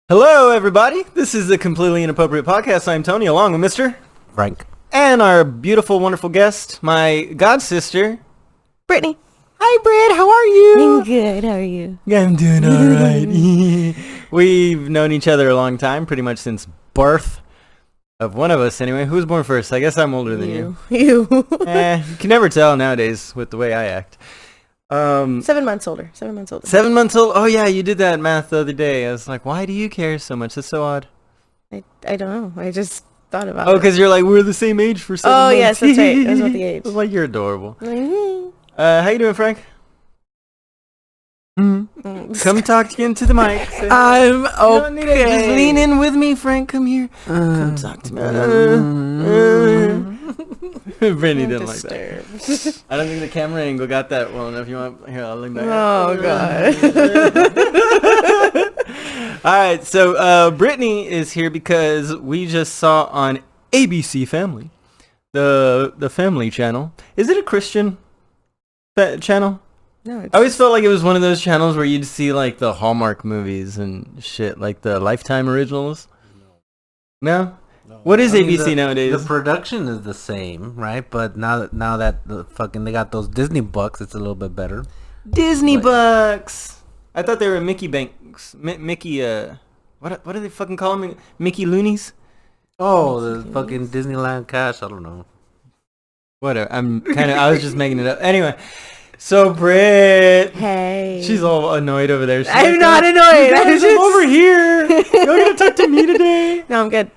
Hello, everybody. This is the Completely Inappropriate Podcast. I'm Tony, along with Mr. Frank. And our beautiful, wonderful guest, my god sister, Brittney. Hi, Britt. How are you? I'm good. How are you? I'm doing all right. We've known each other a long time, pretty much since birth of one of us, anyway. Who was born first? I guess I'm older than you. You You can never tell nowadays with the way I act. 7 months older. 7 months older. 7 months old? Oh, yeah, you did that math the other day. I was like, why do you care so much? That's so odd. I don't know. I just thought about it. Oh, because you're like, we're the same age for 7 months. Oh, yes, that's right. That's what the age. Like, you're adorable. Mm-hmm. How you doing, Frank? Come talk into the mic. I'm okay. Just lean in with me, Frank. Come here. Come talk to me. Brittney didn't like that. I don't think the camera angle got that well enough. You want? Here, I'll lean back. Oh, God. All right, so Brittney is here because we just saw on ABC Family, the Family Channel. Is it a Christian channel? No, I always felt like it was one of those channels where you'd see like the Hallmark movies and shit, like the Lifetime originals. No? What is ABC nowadays? The production is the same, right? But now that they got those Disney bucks, it's a little bit better. Disney bucks. I thought they were Mickey Banks. Mickey. What do they fucking call them? Mickey Loonies. Oh, the fucking Disneyland cash. I don't know. Whatever. I was just making it up. Anyway. So Britt, hey, she's all annoyed over there. I'm not annoyed. I'm over here. You're gonna talk to me today? No, I'm good.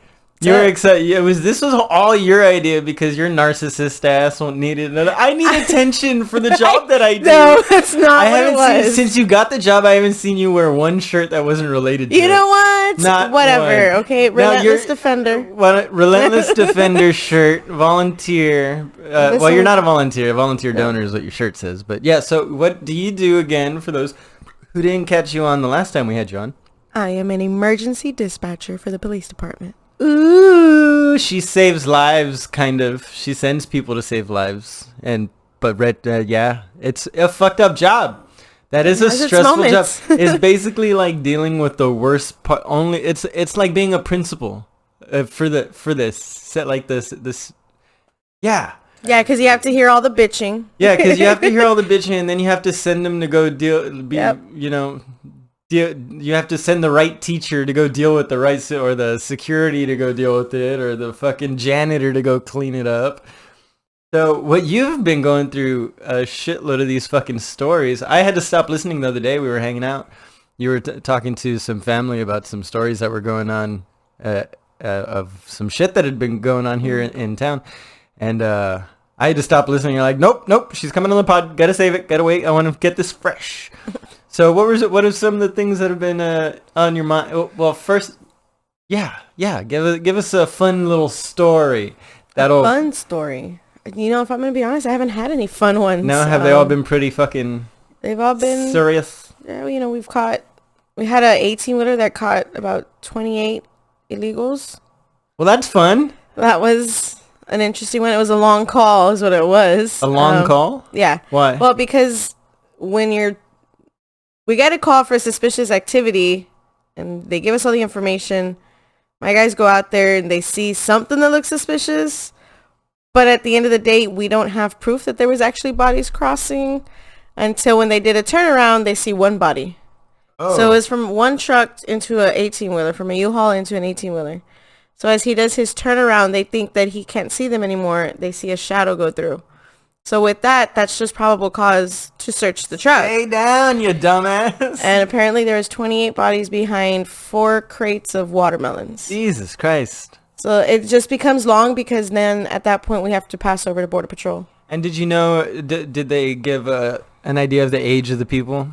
You're excited. This was all your idea because your narcissist ass needed another. I need attention for the job that I do. No, that's not. I haven't seen since you got the job. I haven't seen you wear one shirt that wasn't related to You know what? Not whatever. one. Okay, relentless defender. Relentless defender shirt. Volunteer. Well, you're not a volunteer. Volunteer donor is what your shirt says. But yeah. So what do you do again for those who didn't catch you on the last time we had you on? I am an emergency dispatcher for the police department. Ooh, she saves lives, kind of. She sends people to save lives, yeah, it's a fucked up job. That is a stressful job. It's basically like dealing with the worst part. Only it's like being a principal for this set like this. Yeah. Yeah, because you have to hear all the bitching. Yeah, because you have to hear all the bitching, and then you have to send them to go you have to send the right teacher to go deal with the right, or the security to go deal with it, or the fucking janitor to go clean it up. So what you've been going through a shitload of these fucking stories. I had to stop listening the other day. We were hanging out. You were talking to some family about some stories that were going on of some shit that had been going on here in town. And I had to stop listening. You're like, nope, she's coming on the pod. Gotta save it. Gotta wait. I want to get this fresh. So what are some of the things that have been on your mind? Well, first, yeah, give us a fun little story. Fun story. You know, if I'm gonna be honest, I haven't had any fun ones. No, have they all been pretty fucking? They've all been serious. Yeah, you know, we had a 18-wheeler that caught about 28 illegals. Well, that's fun. That was an interesting one. It was a long call, is what it was. A long call? Yeah. Why? Well, because we get a call for suspicious activity, and they give us all the information. My guys go out there, and they see something that looks suspicious. But at the end of the day, we don't have proof that there was actually bodies crossing until when they did a turnaround, they see one body. Oh. So it was from one truck into an 18-wheeler, from a U-Haul into an 18-wheeler. So as he does his turnaround, they think that he can't see them anymore. They see a shadow go through. So with that's just probable cause to search the truck. Stay down, you dumbass. And apparently there was 28 bodies behind 4 crates of watermelons. Jesus Christ. So it just becomes long because then at that point we have to pass over to Border Patrol. And did you know, did they give an idea of the age of the people?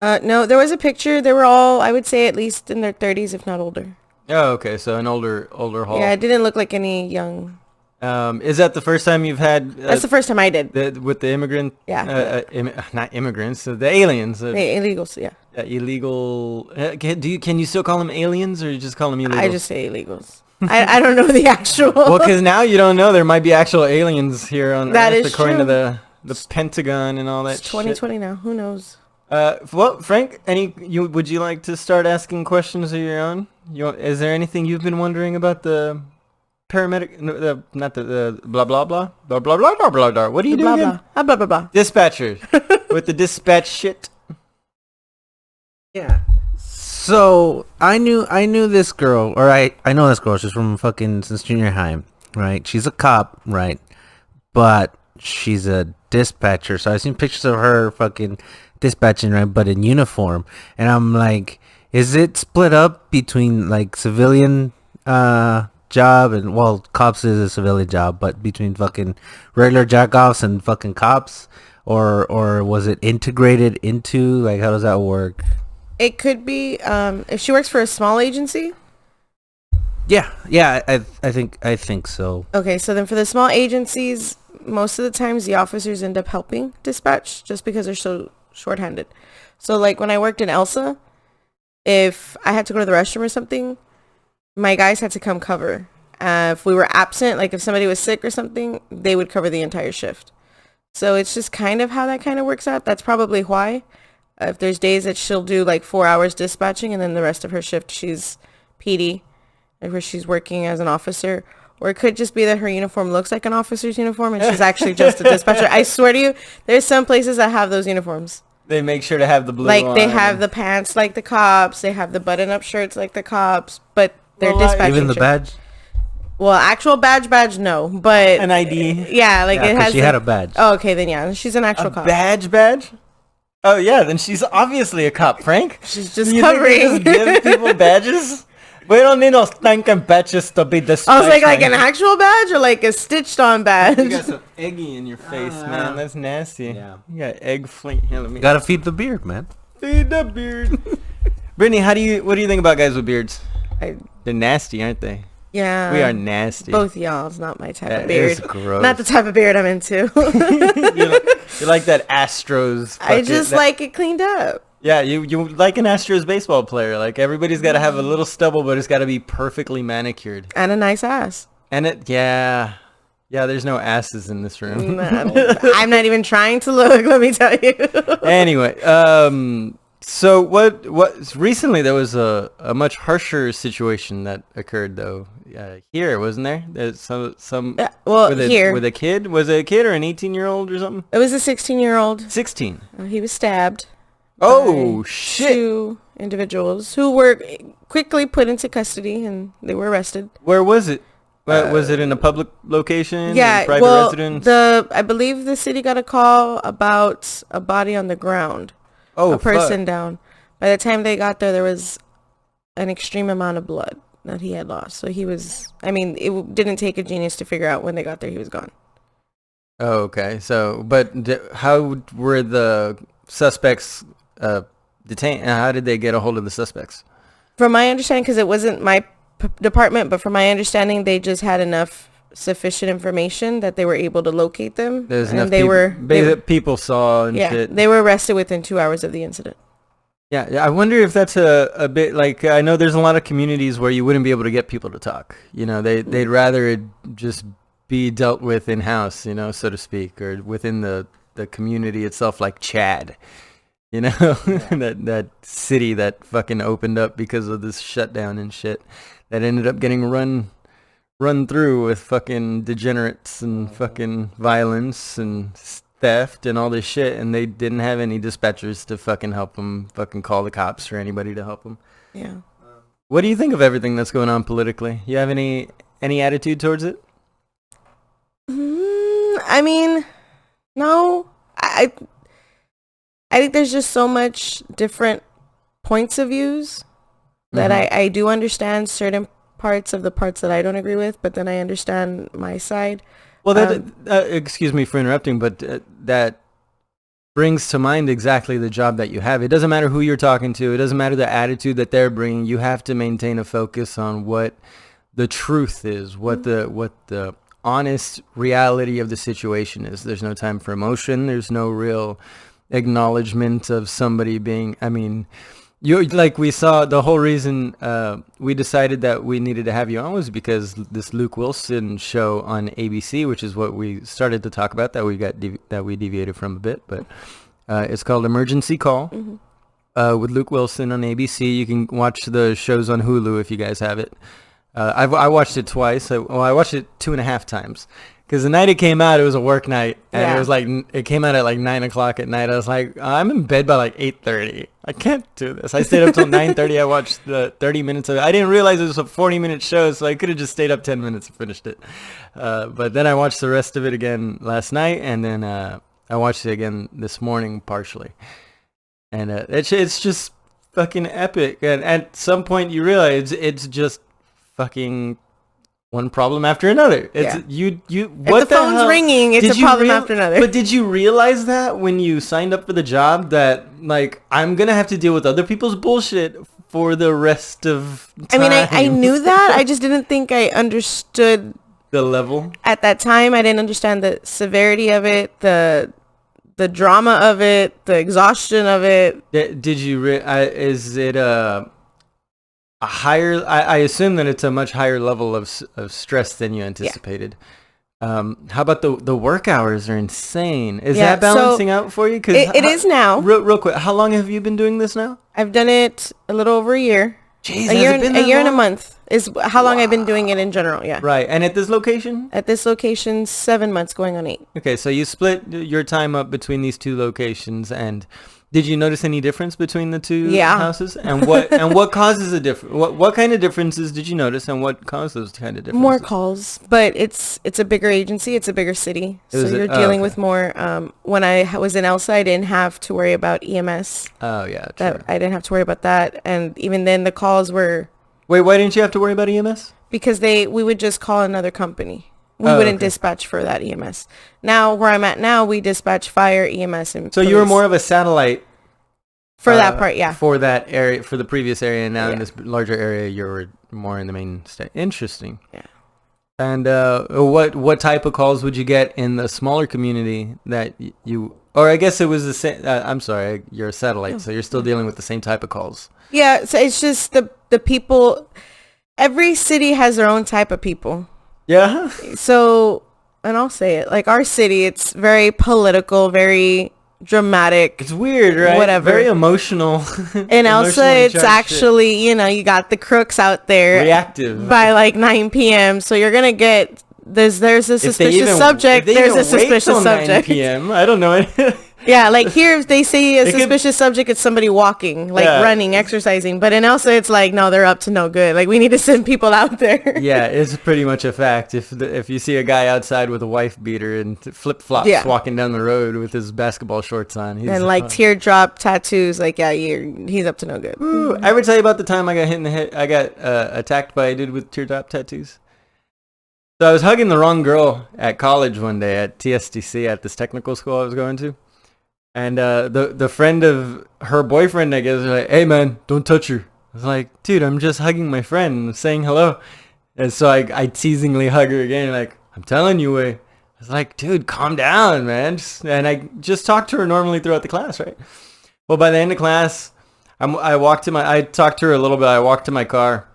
No, there was a picture. They were all, I would say, at least in their 30s, if not older. Oh, okay. So an older haul. Yeah, it didn't look like any young. Is that the first time you've had? That's the first time I did. With the immigrant? Yeah. Not immigrants, the aliens. The illegals, yeah. Illegal. Can you still call them aliens, or you just call them illegals? I just say illegals. I don't know the actual. Well, because now you don't know. There might be actual aliens here on that Earth, is according true. to the Pentagon and all that. It's 2020 now. Who knows? Well, Frank, would you like to start asking questions of your own? Is there anything you've been wondering about the paramedic? No, not the blah blah blah blah blah blah blah blah blah. What are you Blah doing? blah. Blah blah blah. Dispatcher with the dispatch shit. Yeah. So I knew this girl, or I know this girl. She's from fucking since junior high, right? She's a cop, right? But she's a dispatcher. So I've seen pictures of her fucking dispatching, right? But in uniform, and I'm like, is it split up between like civilian job and well, cops is a civilian job, but between fucking regular jackoffs and fucking cops, or was it integrated into like how does that work? It could be if she works for a small agency. Yeah, I think so. Okay, so then for the small agencies, most of the times the officers end up helping dispatch just because they're so shorthanded. So like when I worked in Elsa, if I had to go to the restroom or something, my guys had to come cover. If we were absent, like if somebody was sick or something, they would cover the entire shift. So it's just kind of how that kind of works out. That's probably why. If there's days that she'll do like 4 hours dispatching and then the rest of her shift she's PD, like where she's working as an officer. Or it could just be that her uniform looks like an officer's uniform and she's actually just a dispatcher. I swear to you, there's some places that have those uniforms. They make sure to have the blue Like they on. have the pants like the cops, they have the button-up shirts like the cops, but they're dispatching. Even the badge? Well, actual badge, no, but an ID. Yeah, like it has. She had a badge. Oh, okay, then yeah, she's an actual cop. Badge? Oh yeah, then she's obviously a cop, Frank. She's just You covering. think they just give people badges? We don't need no stinking badges to be dispatched. I was like an actual badge or like a stitched on badge. You got some eggy in your face, man. That's nasty. Yeah. You got egg flint. Here, let me Gotta feed the beard, man. feed the beard. Brittney, what do you think about guys with beards? They're nasty, aren't they? Yeah. We are nasty. Both y'all. It's not my type That of beard. is gross. Not the type of beard I'm into. You're like that Astros. I just like it cleaned up. Yeah, you like an Astros baseball player. Like everybody's got to have a little stubble, but it's got to be perfectly manicured. And a nice ass. And yeah, there's no asses in this room. I'm not even trying to look, let me tell you. Anyway, so what recently there was a much harsher situation that occurred though here, wasn't there? There's some well, with here. with a kid. Was it a kid or an 18-year-old or something? It was a 16-year-old. 16. He was stabbed. Oh by shit. 2 individuals who were quickly put into custody and they were arrested. Where was it? Was it in a public location? Yeah, in private well, residence? I believe the city got a call about a body on the ground. Oh, a person fuck. down. By the time they got there was an extreme amount of blood that he had lost. So it didn't take a genius to figure out when they got there he was gone. Oh, okay. So, but how were the suspects detained? How did they get a hold of the suspects? From my understanding, because it wasn't my department, but from my understanding, they just had enough sufficient information that they were able to locate them. There's and enough people saw and yeah, shit. they were arrested within 2 hours of the incident. Yeah, I wonder if that's a bit like, I know there's a lot of communities where you wouldn't be able to get people to talk. You know, they'd rather it just be dealt with in-house, you know, so to speak, or within the community itself, like Chad. You know, that city that fucking opened up because of this shutdown and shit that ended up getting run through with fucking degenerates and fucking violence and theft and all this shit, and they didn't have any dispatchers to fucking help them fucking call the cops or anybody to help them. Yeah. What do you think of everything that's going on politically? You have any attitude towards it? I mean, no. I think there's just so much different points of views that I do understand certain parts that I don't agree with, but then I understand my side. Well, excuse me for interrupting, but that brings to mind exactly the job that you have. It doesn't matter who you're talking to. It doesn't matter the attitude that they're bringing. You have to maintain a focus on what the truth is, what the honest reality of the situation is. There's no time for emotion. There's no real acknowledgement of somebody being, I mean, we saw the whole reason we decided that we needed to have you on was because this Luke Wilson show on ABC, which is what we started to talk about, that we deviated from a bit, but It's called Emergency Call. Mm-hmm. With Luke Wilson on ABC. You can watch the shows on Hulu if you guys have it. I watched it twice. I watched it 2.5 times. Because the night it came out, it was a work night, and it was like it came out at like 9 o'clock at night. I was like, I'm in bed by like 8:30. I can't do this. I stayed up till 9:30. I watched the 30 minutes of it. I didn't realize it was a 40-minute show, so I could have just stayed up 10 minutes and finished it. But then I watched the rest of it again last night, and then I watched it again this morning partially. And it's just fucking epic. And at some point you realize it's just fucking one problem after another. It's you what if the phone's hell? ringing, it's a problem after another. But did you realize that when you signed up for the job that like I'm gonna have to deal with other people's bullshit for the rest of time? I mean, I knew that. I just didn't think I understood the level at that time. I didn't understand the severity of it, the drama of it, the exhaustion of it. Did you is it a higher, I assume that it's a much higher level of stress than you anticipated. How about the work hours are insane. Is that balancing out for you? 'Cause it is now. Real quick, how long have you been doing this now? I've done it a little over a year. Jeez, a year and a month is how long I've been doing it in general. Yeah. Right. And at this location? At this location, 7 months going on 8. Okay, so you split your time up between these two locations, and did you notice any difference between the two houses? And what causes a difference? What kind of differences did you notice, and what caused those kind of differences? More calls, but it's a bigger agency, it's a bigger city, so you're dealing with more. When I was in Elsa, I didn't have to worry about EMS. Oh yeah, true. I didn't have to worry about that, and even then the calls were. Wait, why didn't you have to worry about EMS? Because we would just call another company. We wouldn't dispatch for that EMS. Now, where I'm at now, we dispatch fire, EMS, and so police. You were more of a satellite for that part, yeah. For that area, for the previous area, and now in this larger area, you're more in the main state. Interesting. Yeah. And what type of calls would you get in the smaller community that you? Or I guess it was the same. I'm sorry, you're a satellite, so you're still dealing with the same type of calls. Yeah, so it's just the people. Every city has their own type of people. Yeah. So, and I'll say it, like our city, it's very political, very dramatic. It's weird, right? Whatever. Very emotional. In Elsa, it's actually, you got the crooks out there. Reactive. By like 9 p.m. So you're going to get, there's a suspicious subject. There's a suspicious subject. 9 p.m. I don't know. Yeah, like here they say a suspicious subject is somebody walking, like running, exercising. But in Elsa, it's like, no, they're up to no good. Like we need to send people out there. Yeah, it's pretty much a fact. If you see a guy outside with a wife beater and flip flops walking down the road with his basketball shorts on, and like teardrop tattoos, like he's up to no good. Ooh, I ever tell you about the time I got hit in the head? I got attacked by a dude with teardrop tattoos. So I was hugging the wrong girl at college one day at TSTC at this technical school I was going to. And the friend of her boyfriend, I guess, was like, hey, man, don't touch her. I was like, dude, I'm just hugging my friend, saying hello. And so I teasingly hug her again, like, I'm telling you, I was like, dude, calm down, man. And I just talked to her normally throughout the class, right? Well, by the end of class, I talked to her a little bit. I walked to my car.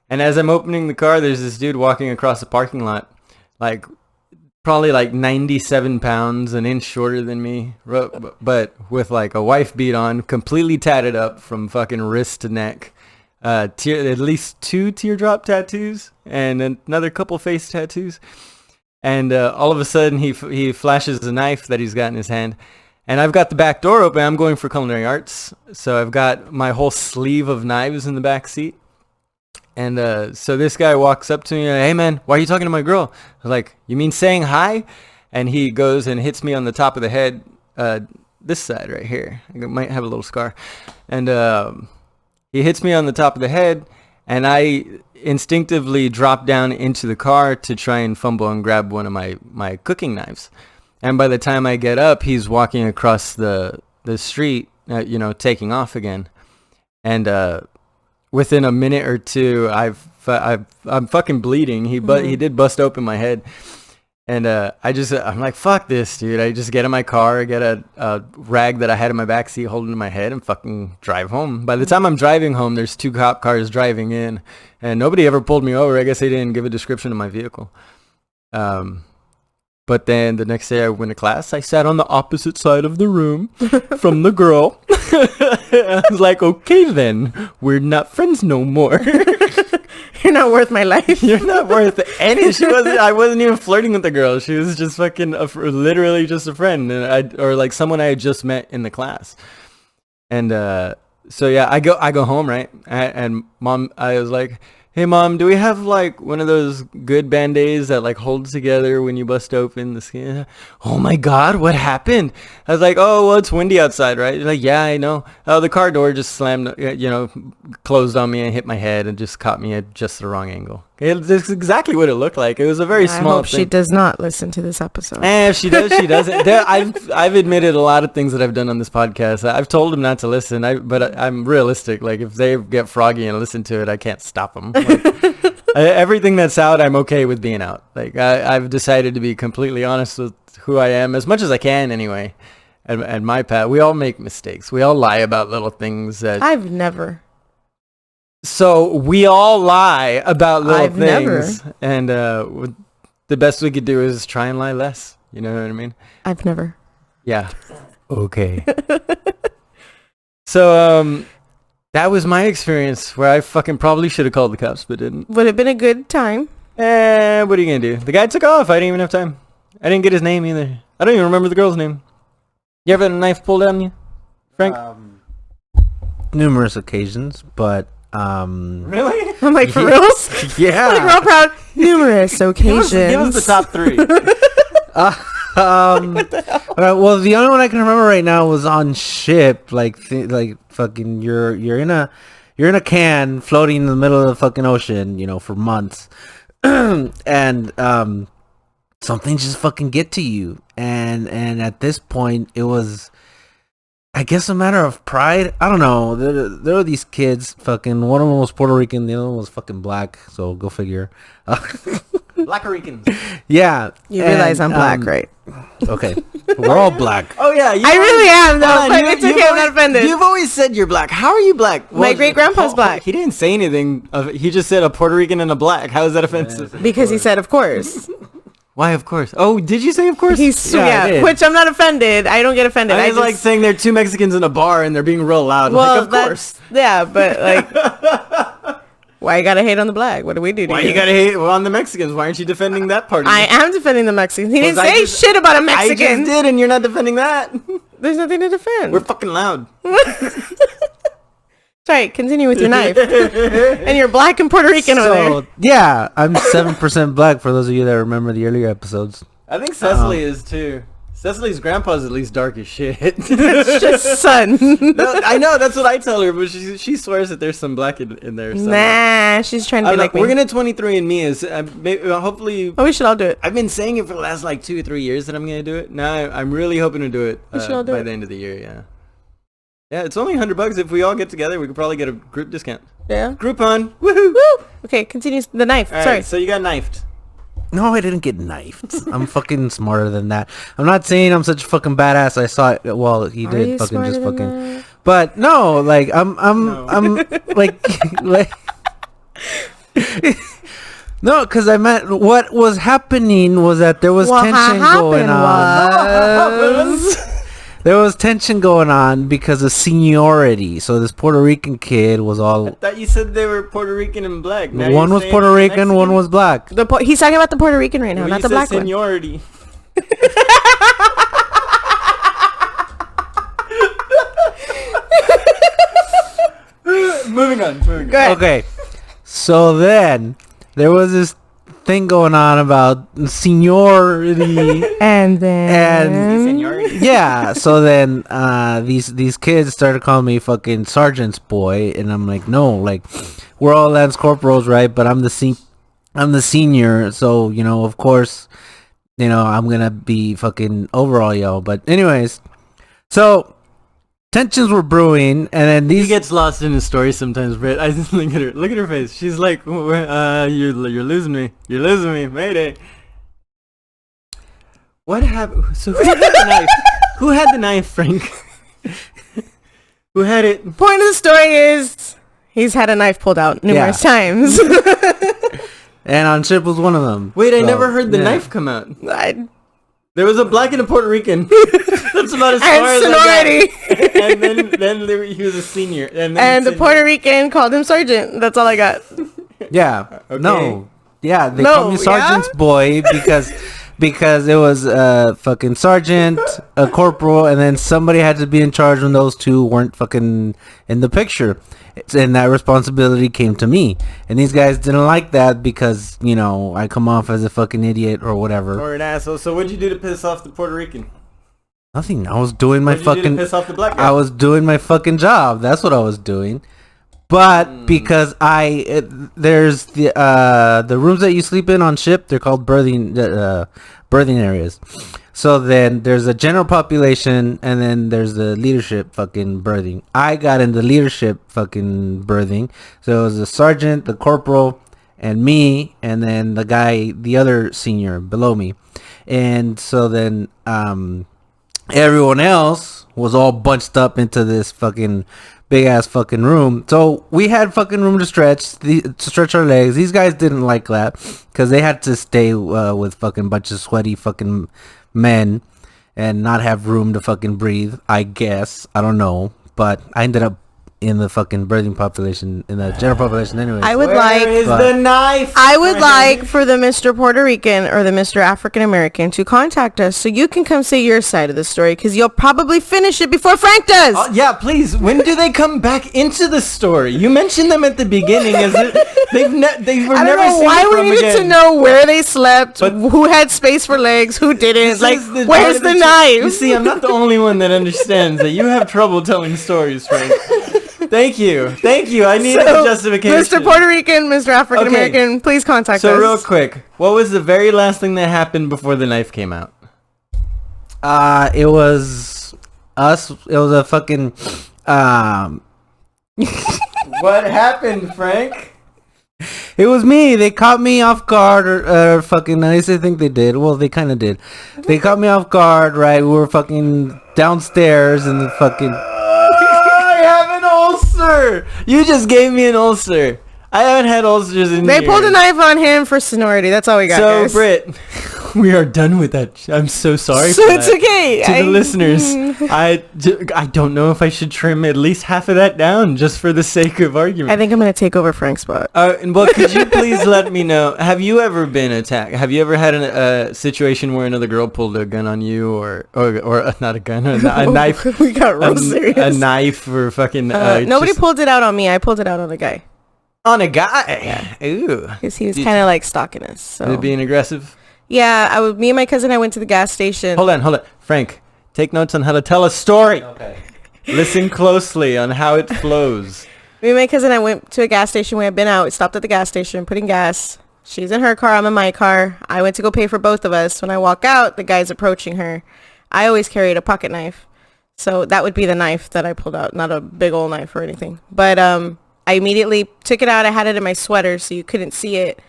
And as I'm opening the car, there's this dude walking across the parking lot, like, probably like 97 pounds, an inch shorter than me, but with like a wife beat on, completely tatted up from fucking wrist to neck. At least 2 teardrop tattoos and another couple face tattoos. And all of a sudden he flashes a knife that he's got in his hand. And I've got the back door open. I'm going for culinary arts. So I've got my whole sleeve of knives in the back seat. And so this guy walks up to me, hey man, why are you talking to my girl? I was like, you mean saying hi? And he goes and hits me on the top of the head, this side right here. I might have a little scar. And he hits me on the top of the head, and I instinctively drop down into the car to try and fumble and grab one of my cooking knives. And by the time I get up, he's walking across the street, taking off again. And within a minute or two, I'm fucking bleeding. He did bust open my head, and I'm like, fuck this, dude. I just get in my car, I get a rag that I had in my backseat, hold it in my head, and fucking drive home. By the time I'm driving home, there's 2 cop cars driving in, and nobody ever pulled me over. I guess they didn't give a description of my vehicle. But But then the next day I went to class. I sat on the opposite side of the room from the girl. I was like, okay, then. We're not friends no more. You're not worth my life. You're not worth any. I wasn't even flirting with the girl. She was just fucking literally just a friend, or like someone I had just met in the class. And so yeah, I go home, right? And mom, I was like, hey mom, do we have like one of those good band-aids that like holds together when you bust open the skin? Oh my god, what happened? I was like, oh well, it's windy outside, right? You're like, yeah, I know. Oh, the car door just slammed, closed on me and hit my head and just caught me at just the wrong angle. It's exactly what it looked like. It was a very small I hope thing. she does not listen to this episode. If she does, she doesn't. I've admitted a lot of things that I've done on this podcast. I've told them not to listen, but I'm realistic. Like, if they get froggy and listen to it, I can't stop them. Like, everything that's out, I'm okay with being out. Like, I've decided to be completely honest with who I am, as much as I can anyway. And my path, we all make mistakes. We all lie about little things that... I've never. So we all lie about little things. Never. And the best we could do is try and lie less. You know what I mean? I've never. Yeah. Okay. So that was my experience where I fucking probably should have called the cops, but didn't. Would have been a good time. What are you going to do? The guy took off. I didn't even have time. I didn't get his name either. I don't even remember the girl's name. You ever had a knife pulled on you, Frank? Numerous occasions, but... Really? I'm like, for reals? Yeah. Like, we're all proud. Numerous occasions. Give us the top three. Well, the only one I can remember right now was on ship. Like fucking, you're in a can floating in the middle of the fucking ocean, for months, and something just fucking get to you, and at this point it was, I guess, a matter of pride. I don't know. There were these kids, fucking, one of them was Puerto Rican, the other one was fucking black, so go figure. Blackaricans. Yeah. You realize I'm black, right? Okay. We're all black. Oh yeah, I really am, though, but it's okay, I'm not offended. You've always said you're black. How are you black? My great-grandpa's black. He didn't say anything. He just said a Puerto Rican and a black. How is that offensive? Because he said, of course. Why, of course? Oh, did you say of course? Yeah, which I'm not offended. I don't get offended. I was like saying there are two Mexicans in a bar and they're being real loud. Well, like, of course. Yeah, but like, why you gotta hate on the black? What do we do to Why you? you gotta hate on the Mexicans? Why aren't you defending that part? I am defending the Mexicans. He didn't say shit about a Mexican. I just did, and you're not defending that. There's nothing to defend. We're fucking loud. Sorry, continue with your knife. And you're black and Puerto Rican over there. Yeah, I'm 7% black for those of you that remember the earlier episodes. I think Cecily is too. Cecily's grandpa's at least dark as shit. It's just sun. No, I know, that's what I tell her, but she swears that there's some black in there somewhere. Nah, she's trying to be like me. We're gonna 23andMe is hopefully. Oh, we should all do it. I've been saying it for the last like 2 or 3 years that I'm gonna do it. Now I'm really hoping to do it by the end of the year. Yeah. Yeah, it's only $100. If we all get together, we could probably get a group discount. Yeah. Groupon. Woohoo! Woo! Okay, continue the knife. All Sorry. right, so you got knifed. No, I didn't get knifed. I'm fucking smarter than that. I'm not saying I'm such a fucking badass. I saw it. Well, he did fucking just fucking. That? But no, like I'm like no, because I meant what was happening was that there was tension going on. There was tension going on because of seniority. So this Puerto Rican kid was all... I thought you said they were Puerto Rican and black. Now one was Puerto Rican, Mexican? One was black. He's talking about the Puerto Rican right now, not the black seniority. one. Moving on. Okay. So then, there was this thing going on about seniority. And then... Yeah, so then these kids started calling me fucking sergeant's boy, and I'm like, no, like, we're all lance corporals, right? But I'm the senior, so of course, I'm gonna be fucking overall yo. But anyways, so tensions were brewing, and then he gets lost in his story sometimes, Britt. I just look at her face. She's like, you're losing me, Mayday. What happened? So who had the knife? Who had the knife, Frank? Who had it? Point of the story is he's had a knife pulled out numerous times. And on ship was one of them. Wait, I never heard the knife come out. There was a black and a Puerto Rican. That's about as far as I got. And then he was a senior. And the Puerto Rican called him sergeant. That's all I got. Yeah. Okay. No. Yeah, they called me sergeant's boy because it was a fucking sergeant, a corporal, and then somebody had to be in charge when those two weren't fucking in the picture. And that responsibility came to me. And these guys didn't like that because, you know, I come off as a fucking idiot or whatever. Or an asshole. So what'd you do to piss off the Puerto Rican? Nothing. I was doing my What'd you do to piss off the black guy? I was doing my fucking job. That's what I was doing. But because there's the rooms that you sleep in on ship, they're called birthing areas. So then there's a general population, and then there's the leadership fucking birthing. I got in the leadership fucking birthing. So it was the sergeant, the corporal, and me, and then the other senior below me. And so then everyone else was all bunched up into this fucking big ass fucking room. So we had fucking room to stretch our legs. These guys didn't like that because they had to stay with fucking bunch of sweaty fucking men and not have room to fucking breathe. I guess I don't know, but I ended up in the fucking birthing population, in the general population anyway. I would the knife? I would like for the Mr. Puerto Rican or the Mr. African American to contact us so you can come say your side of the story, because you'll probably finish it before Frank does. Yeah, please. When do they come back into the story? You mentioned them at the beginning. They were I don't know why we needed to know where they slept, who had space for legs, who didn't. Like, where's the knife? You see, I'm not the only one that understands that you have trouble telling stories, Frank. Thank you. I need a justification. Mr. Puerto Rican, Mr. African American, please contact us. So real quick, what was the very last thing that happened before the knife came out? It was us. It was a fucking. What happened, Frank? It was me. They caught me off guard, or fucking. At least I think they did. Well, they kind of did. They caught me off guard. Right, we were fucking downstairs in the fucking. I have an ulcer. You just gave me an ulcer. I haven't had ulcers in years. They pulled a knife on him for sonority. That's all we got, guys. So, Britt, we are done with that. I'm so sorry so for it's that. okay. To the listeners, I don't know if I should trim at least half of that down just for the sake of argument. I think I'm going to take over Frank's spot. Well, could you please let me know, have you ever been attacked? Have you ever had a situation where another girl pulled a gun on you or not a gun, a knife? We got real serious. A knife or fucking... nobody pulled it out on me. I pulled it out on a guy. On a guy? Yeah. Ooh. Because he was kind of like stalking us. So. Being aggressive? Yeah, me and my cousin, I went to the gas station. Hold on. Frank, take notes on how to tell a story. Okay. Listen closely on how it flows. Me and my cousin, I went to a gas station. We had been out. We stopped at the gas station, putting gas. She's in her car. I'm in my car. I went to go pay for both of us. When I walk out, the guy's approaching her. I always carried a pocket knife. So that would be the knife that I pulled out. Not a big old knife or anything. But I immediately took it out. I had it in my sweater so you couldn't see it.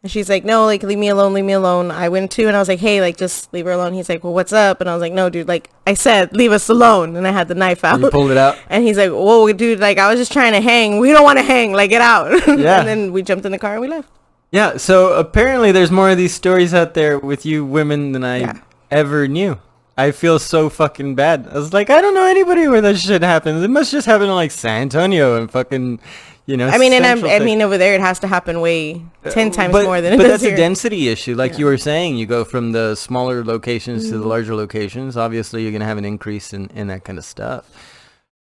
And she's like, no, like, leave me alone. I went to, and I was like, hey, like, just leave her alone. He's like, well, what's up? And I was like, no, dude, like, I said, leave us alone. And I had the knife out. You pulled it out? And he's like, whoa, dude, like, I was just trying to hang. We don't want to hang. Like, get out. Yeah. And then we jumped in the car and we left. Yeah, so apparently there's more of these stories out there with you women than I ever knew. I feel so fucking bad. I was like, I don't know anybody where that shit happens. It must just happen in, like, San Antonio and fucking... You know, I mean, over there it has to happen way 10 times more than it does But that's here. a density issue. Like you were saying, you go from the smaller locations to the larger locations. Obviously, you're going to have an increase in that kind of stuff.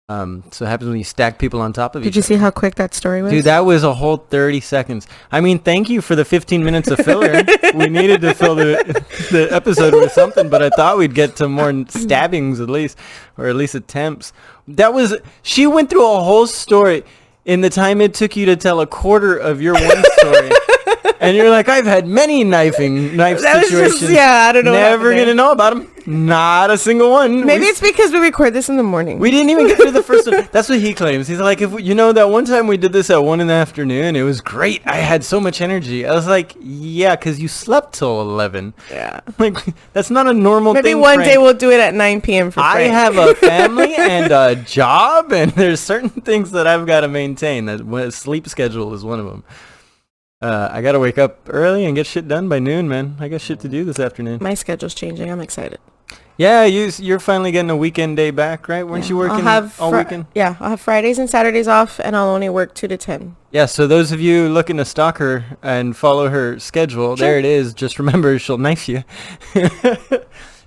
So it happens when you stack people on top of each other. Did you see how quick that story was? Dude, that was a whole 30 seconds. I mean, thank you for the 15 minutes of filler. We needed to fill the episode with something, but I thought we'd get to more stabbings at least, or at least attempts. She went through a whole story in the time it took you to tell a quarter of your one story. And you're like, I've had many knife situations. I don't know. Never gonna know about them. Not a single one. Maybe it's because we record this in the morning. We didn't even get through the first one. That's what he claims. He's like, that one time we did this at 1 PM, it was great. I had so much energy. I was like, yeah, because you slept till 11. Yeah. Like, that's not a normal thing. Maybe one day we'll do it at 9 PM for Frank. I have a family and a job, and there's certain things that I've got to maintain. That sleep schedule is one of them. I gotta wake up early and get shit done by noon, man. I got shit to do this afternoon. My schedule's changing. I'm excited. Yeah, you're finally getting a weekend day back, right? Weren't you working all weekend? Yeah, I'll have Fridays and Saturdays off, and I'll only work 2 to 10. Yeah, so those of you looking to stalk her and follow her schedule, there it is. Just remember, she'll knife you.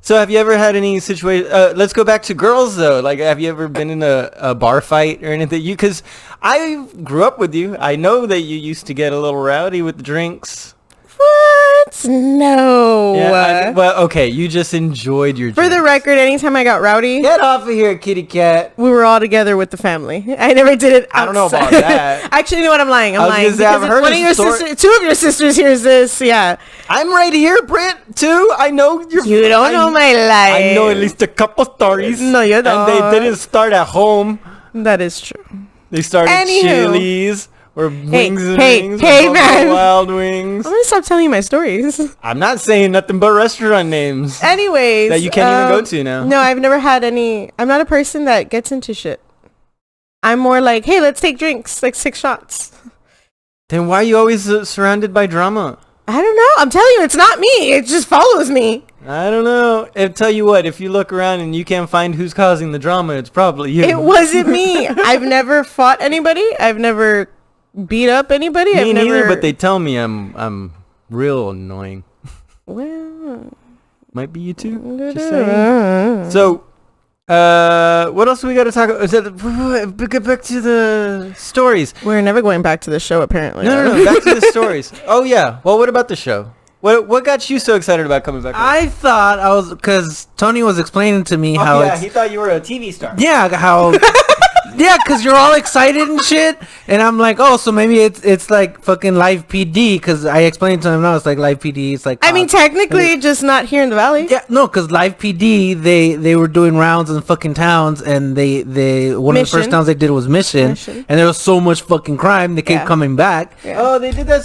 So have you ever had any situation? Let's go back to girls, though. Like, have you ever been in a bar fight or anything? Because I grew up with you. I know that you used to get a little rowdy with the drinks. What? No. Yeah, well, okay, you just enjoyed your For drinks. the record, anytime I got rowdy, Get off of here, kitty cat. we were all together with the family. I never did it outside. I don't know about that. Actually, you know what? I'm lying. I was gonna say, I've Because heard one a of your story- sisters, 2 of your sisters hears this. Yeah. I'm right here, Britt, too. I know you're... You don't know my life. I know at least a couple stories. No, you don't. And they didn't start at home. That is true. They started Anywho. Chili's or Wings and Rings. or hey, Buffalo man. Wild Wings. I'm going to stop telling you my stories. I'm not saying nothing but restaurant names Anyways. that you can't even go to now. No, I've never had any. I'm not a person that gets into shit. I'm more like, hey, let's take drinks. Like 6 shots. Then why are you always surrounded by drama? I don't know. I'm telling you, it's not me. It just follows me. I don't know. I'll tell you what, if you look around and you can't find who's causing the drama, it's probably you. It wasn't me. I've never fought anybody. I've never beat up anybody. Me neither, but they tell me I'm real annoying. Well, Might be you too. Just saying. So, what else we got to talk about? Get back to the stories. we're never going back to the show, apparently. No. Back to the stories. Oh yeah. Well, what about the show? What got you so excited about coming back? I thought I was, because Tony was explaining to me how it's... he thought you were a TV star. Yeah, how... Yeah, because you're all excited and shit. And I'm like, oh, so maybe it's like fucking Live PD, because I explained to him now it's like Live PD. It's like... I mean, technically, just not here in the valley. Yeah, no, because Live PD, they were doing rounds in fucking towns, and they one of the first towns they did was Mission, and there was so much fucking crime, they kept coming back. Yeah. Oh, they did that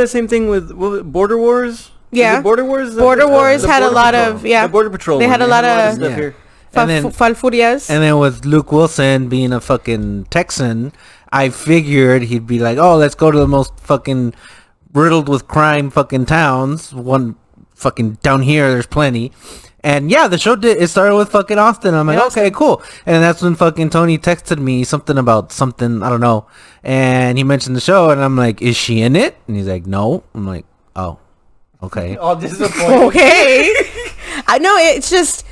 same thing with Border Wars. Yeah. Border Wars. Border Wars had a lot of the Border Patrol. They had a lot of stuff Yeah. here. And then- Falfurias. And then with Luke Wilson being a fucking Texan, I figured he'd be like, oh, let's go to the most fucking riddled with crime fucking towns. One fucking down here, there's plenty. And yeah, the show it started with fucking Austin. I'm like, okay, cool. And that's when fucking Tony texted me something about something, I don't know. And he mentioned the show, and I'm like, is she in it? And he's like, no. I'm like, oh, okay. All disappointed. Okay. I know, it's just...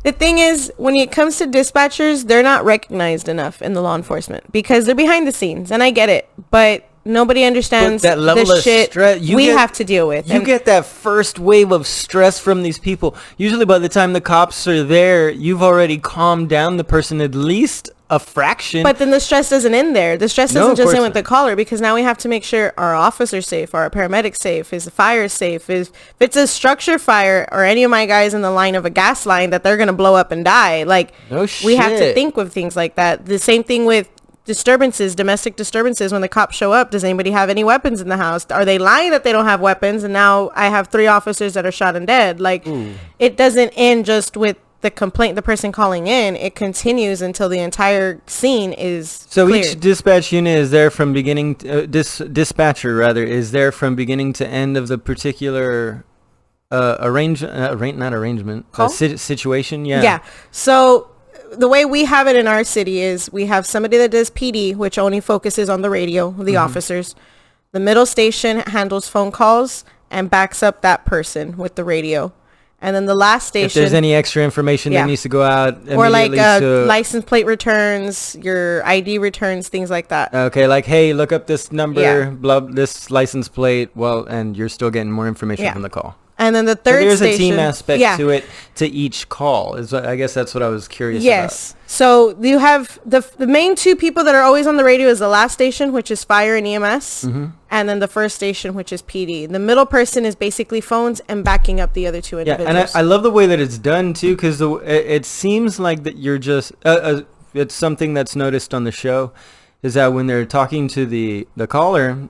The thing is, when it comes to dispatchers, they're not recognized enough in the law enforcement because they're behind the scenes, and I get it, but nobody understands that level the of shit stress we have to deal with. You get that first wave of stress from these people. Usually by the time the cops are there, you've already calmed down the person at least a fraction. But then the stress doesn't end there. The stress No, doesn't of just course end not. with the caller, because now we have to make sure our officer's safe, our paramedics safe, is the fire safe, if it's a structure fire or any of my guys in the line of a gas line that they're going to blow up and die. Like, No we have to shit. think with things like that. The same thing with disturbances, domestic disturbances. When the cops show up, does anybody have any weapons in the house? Are they lying that they don't have weapons? And now I have 3 officers that are shot and dead. Like, it doesn't end just with the complaint, the person calling in. It continues until the entire scene is so cleared. each dispatch unit is there from beginning dispatcher rather is there from beginning to end of the particular situation. Yeah. So the way we have it in our city is we have somebody that does PD, which only focuses on the radio, the officers. The middle station handles phone calls and backs up that person with the radio. And then the last station, If there's any extra information Yeah. that needs to go out or like immediately to... license plate returns, your ID returns, things like that. Okay, like, hey, look up this number, Yeah. blah, this license plate. Well, and you're still getting more information Yeah. from the call. And then the So third there's station, a team aspect yeah. to it, to each call. I guess that's what I was curious Yes. So you have the main 2 people that are always on the radio is the last station, which is fire and EMS, and then the first station, which is PD. The middle person is basically phones and backing up the other 2 about. Yeah, individuals. and I love the way that it's done, too, because it seems like that you're just... it's something that's noticed on the show, is that when they're talking to the caller,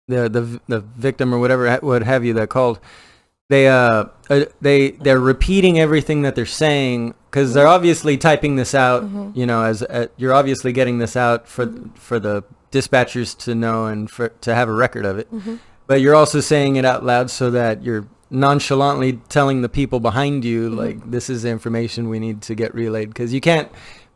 the victim or whatever, what have you, that called... they're repeating everything that they're saying because they're obviously typing this out. You know, as you're obviously getting this out for the dispatchers to know and to have a record of it. Mm-hmm. But you're also saying it out loud so that you're nonchalantly telling the people behind you, Mm-hmm. like, this is the information we need to get relayed. Because you can't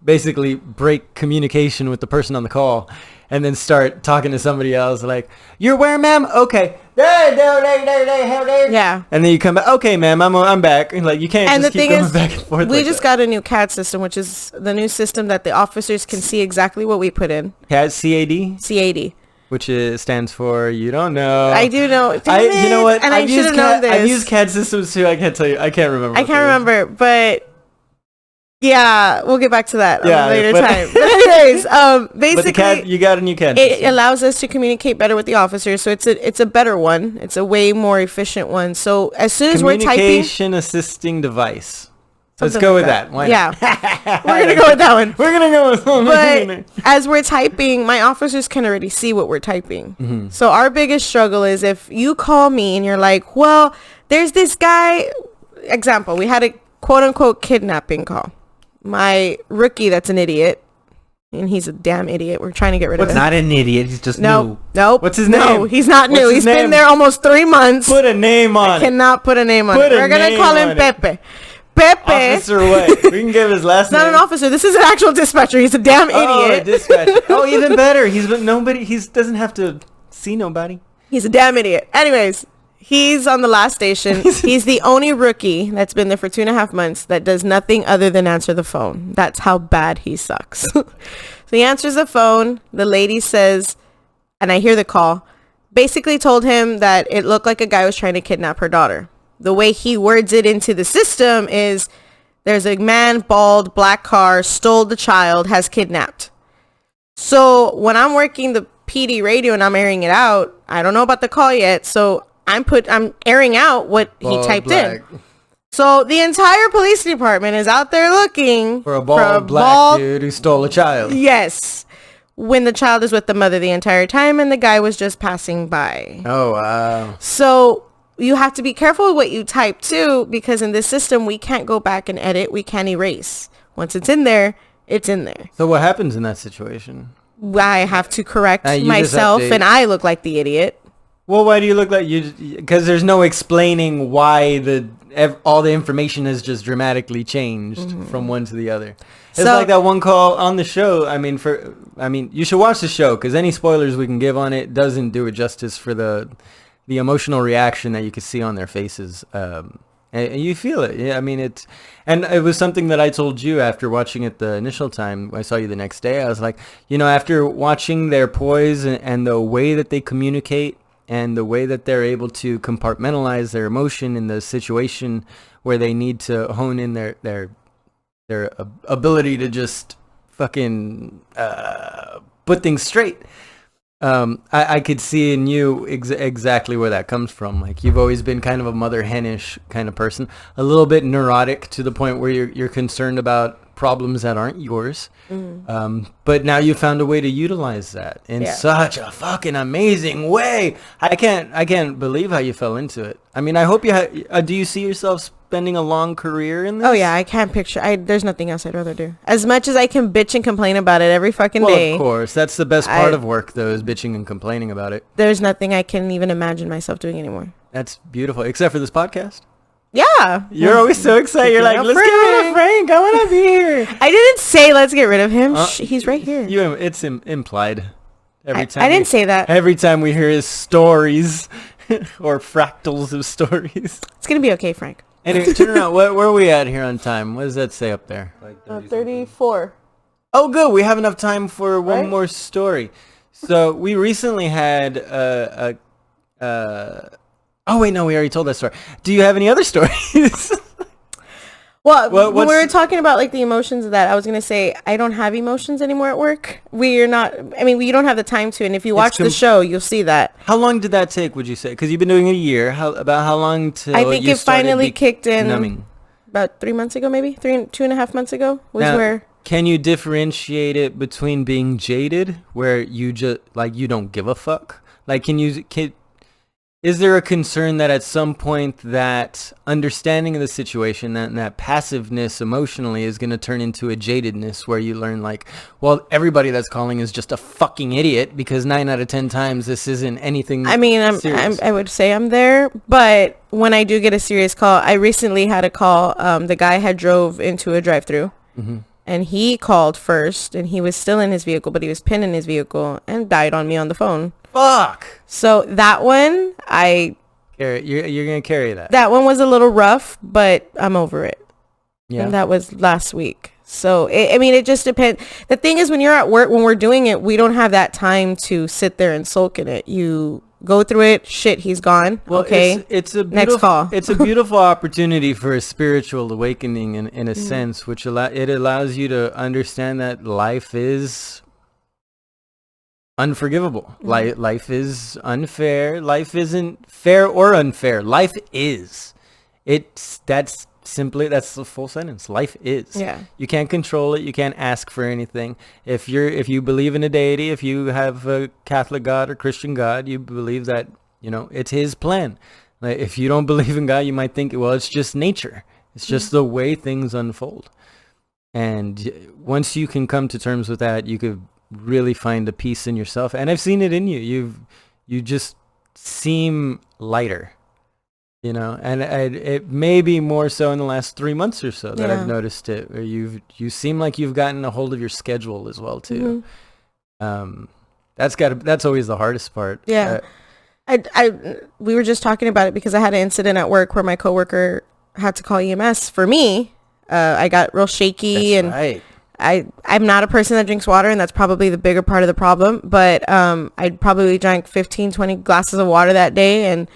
basically break communication with the person on the call and then start talking to somebody else like, you're where, ma'am? Okay. Yeah. And then you come back, okay, ma'am, I'm back. And like, you can't And just the keep thing going is, back and forth. we like just that. got a new CAD system, which is the new system that the officers can see exactly what we put in. CAD, CAD, C80. which stands for you don't know. I do know. You know what? And I should have known this. I've used CAD systems too. I can't tell you. I can't remember. I can't remember, but yeah, we'll get back to that Yeah, a later but- time. But anyways, But the basically, CAD, you got a new CAD it system. allows us to communicate better with the officers. So it's a better one. It's a way more efficient one. So as soon as we're typing, Communication assisting device. Let's something go like with that. Why not? Yeah, we're gonna go with that one. We're gonna go with But as we're typing, my officers can already see what we're typing. Mm-hmm. So our biggest struggle is if you call me and you're like, well, there's this guy. Example, we had a quote unquote kidnapping call. My rookie, that's an idiot, and he's a damn idiot. We're trying to get rid of him. Not an idiot. He's just new. Nope. What's his No, name? he's not What's new. his He's name? been there almost 3 months. Put a name on it. Cannot put a name on Put it. a We're gonna name call him on it. Pepe. Pepe. Officer what? We can give his last He's not name. an officer. This is an actual dispatcher. He's a damn Oh, idiot. dispatcher. Oh, even better. He's with nobody. He doesn't have to see nobody. He's a damn idiot. Anyways, he's on the last station. He's the only rookie that's been there for 2.5 months that does nothing other than answer the phone. That's how bad he sucks. So he answers the phone. The lady says, and I hear the call, basically told him that it looked like a guy was trying to kidnap her daughter. The way he words it into the system is, there's a man, bald, black car, stole the child, has kidnapped. So when I'm working the PD radio and I'm airing it out, I don't know about the call yet. So I'm airing out what he typed in. So the entire police department is out there looking For a bald black dude who stole a child. Yes. When the child is with the mother the entire time and the guy was just passing by. Oh, wow. So you have to be careful with what you type too, because in this system, we can't go back and edit. We can't erase. Once it's in there, it's in there. So what happens in that situation? I have to correct You just myself update. and I look like the idiot. Well, why do you look like you? Because there's no explaining why all the information has just dramatically changed from one to the other. It's So- like that one call on the show. I mean, you should watch the show because any spoilers we can give on it doesn't do it justice for the emotional reaction that you could see on their faces. And you feel it. Yeah, I mean, and it was something that I told you after watching it the initial time. I saw you the next day. I was like, after watching their poise and the way that they communicate and the way that they're able to compartmentalize their emotion in the situation where they need to hone in their ability to just fucking put things straight. I could see in you exactly where that comes from. Like, you've always been kind of a mother henish kind of person, a little bit neurotic to the point where you're concerned about problems that aren't yours. But now you found a way to utilize that in such a fucking amazing way. I can't believe how you fell into it. I mean, I hope you do you see yourself spending a long career in this? Oh yeah, I can't picture. There's nothing else I'd rather do. As much as I can bitch and complain about it every fucking Well, day. of course. That's the best part of work, though, is bitching and complaining about it. There's nothing I can even imagine myself doing anymore. That's beautiful, except for this podcast. Yeah. You're always so excited. You're like, let's get rid of Frank. I want to be here. I didn't say let's get rid of him. He's right here. It's implied. Every time I didn't say that. Every time we hear his stories or fractals of stories. It's going to be okay, Frank. Anyway, turn around. Where are we at here on time? What does that say up there? 34. Oh, good. We have enough time for one Right? more story. So we recently had oh, wait, no, we already told that story. Do you have any other stories? Well, when we what's- were talking about like the emotions of that, I was going to say I don't have emotions anymore at work. We don't have the time to. And if you watch the show, you'll see that. How long did that take, would you say? Because you've been doing it a year. About how long till I think you it started finally kicked in numbing? about 3 months ago, maybe 2.5 months ago was Now, where. Can you differentiate it between being jaded, where you just like you don't give a fuck? Like, Is there a concern that at some point that understanding of the situation, that passiveness emotionally is going to turn into a jadedness where you learn like, well, everybody that's calling is just a fucking idiot because 9 out of 10 times this isn't anything I mean, I would say I'm there, but when I do get a serious call, I recently had a call. The guy had drove into a drive-through. Mm-hmm. And he called first, and he was still in his vehicle, but he was pinned in his vehicle and died on me on the phone. Fuck. So that one, you're gonna carry that. That one was a little rough, but I'm over it. Yeah. And that was last week. So it just depends. The thing is, when you're at work, when we're doing it, we don't have that time to sit there and sulk in it. You go through it. Shit, he's gone. Well, okay. It's a next call. It's a beautiful opportunity for a spiritual awakening in a sense, which allows you to understand that life is unforgivable. Life is unfair. Life isn't fair or unfair. Life is. That's the full sentence. Life is. Yeah. You can't control it. You can't ask for anything. If you believe in a deity, if you have a Catholic God or Christian God, you believe that, it's his plan. Like, if you don't believe in God, you might think, well, it's just nature. It's just the way things unfold. And once you can come to terms with that, you could really find a peace in yourself. And I've seen it in you. You just seem lighter. And it may be more so in the last 3 months or so that I've noticed it. Or you seem like you've gotten a hold of your schedule as well too. Mm-hmm. That's always the hardest part. Yeah, we were just talking about it because I had an incident at work where my coworker had to call EMS for me. I got real shaky, and right. I'm not a person that drinks water, and that's probably the bigger part of the problem. But I probably drank 15, 20 glasses of water that day, and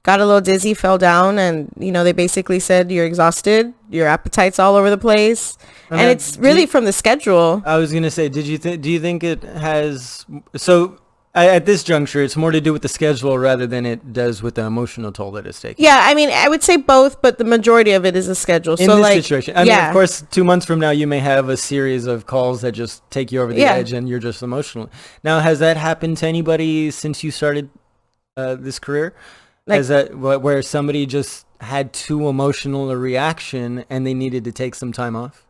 got a little dizzy, fell down, and they basically said, you're exhausted, your appetite's all over the place. And it's really from the schedule. I was gonna say, do you think it has, so at this juncture it's more to do with the schedule rather than it does with the emotional toll that it's taking? Yeah, I mean, I would say both, but the majority of it is the schedule. In this situation, I mean, of course 2 months from now you may have a series of calls that just take you over the edge and you're just emotional. Now, has that happened to anybody since you started this career? Is that where somebody just had too emotional a reaction and they needed to take some time off?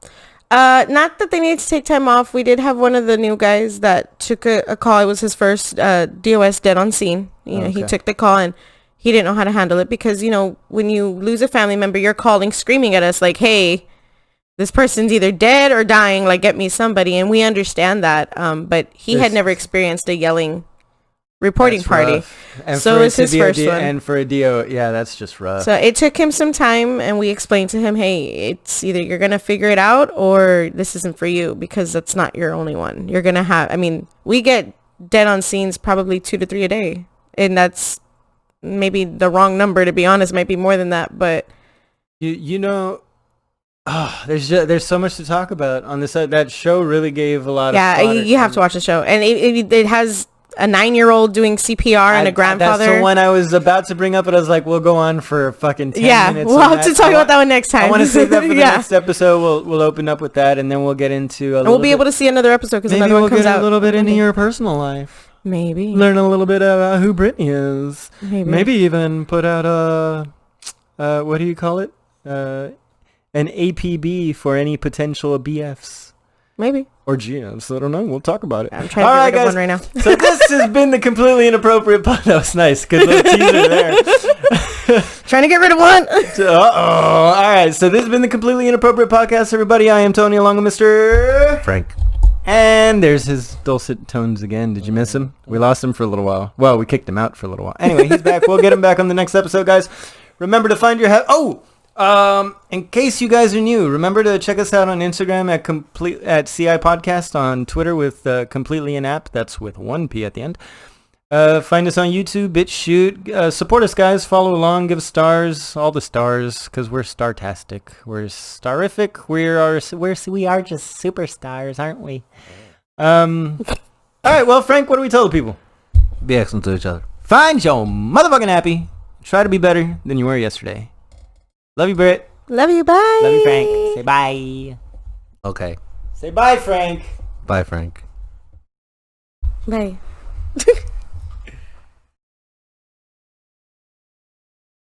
Not that they needed to take time off. We did have one of the new guys that took a call. It was his first DOS, dead on scene. He took the call and he didn't know how to handle it because, when you lose a family member, you're calling, screaming at us like, hey, this person's either dead or dying, like, get me somebody. And we understand that. But he had never experienced a yelling reporting party. And so it was his first one. And for a DO, that's just rough. So it took him some time, and we explained to him, hey, it's either you're going to figure it out or this isn't for you, because that's not your only one. You're going to have, we get dead on scenes probably 2 to 3 a day. And that's maybe the wrong number, to be honest. Might be more than that, but there's so much to talk about on this. That show really gave a lot of thought. You have to watch the show. And it has a 9-year-old doing CPR and a grandfather. That's the one I was about to bring up, but I was like, we'll go on for fucking 10 minutes. We'll have to talk about that one next time. I want to save that for the next episode. We'll open up with that, and then we'll get into we'll be able to see another episode because another one comes out. Maybe we'll get a little bit into your personal life. Maybe. Learn a little bit about who Brittney is. Maybe even put out what do you call it? An APB for any potential BFs. Maybe. Or GMs. I don't know. We'll talk about it. I'm trying to get one right now. So this has been the Completely Inappropriate Podcast. That was nice. Good little teaser there. Trying to get rid of one. All right. So this has been the Completely Inappropriate Podcast, everybody. I am Tony, along with Mr. Frank. And there's his dulcet tones again. Did you miss him? We lost him for a little while. Well, we kicked him out for a little while. Anyway, he's back. We'll get him back on the next episode, guys. Remember to find your in case you guys are new, remember to check us out on Instagram at CI Podcast, on Twitter with Completely Inapt. That's with 1 P at the end. Find us on YouTube, BitChute. Support us, guys. Follow along. Give us stars, all the stars, because we're startastic. We're starific. We are just superstars, aren't we? All right. Well, Frank, what do we tell the people? Be excellent to each other. Find your motherfucking happy. Try to be better than you were yesterday. Love you, Britt. Love you, bye. Love you, Frank. Say bye. Okay. Say bye, Frank. Bye, Frank. Bye.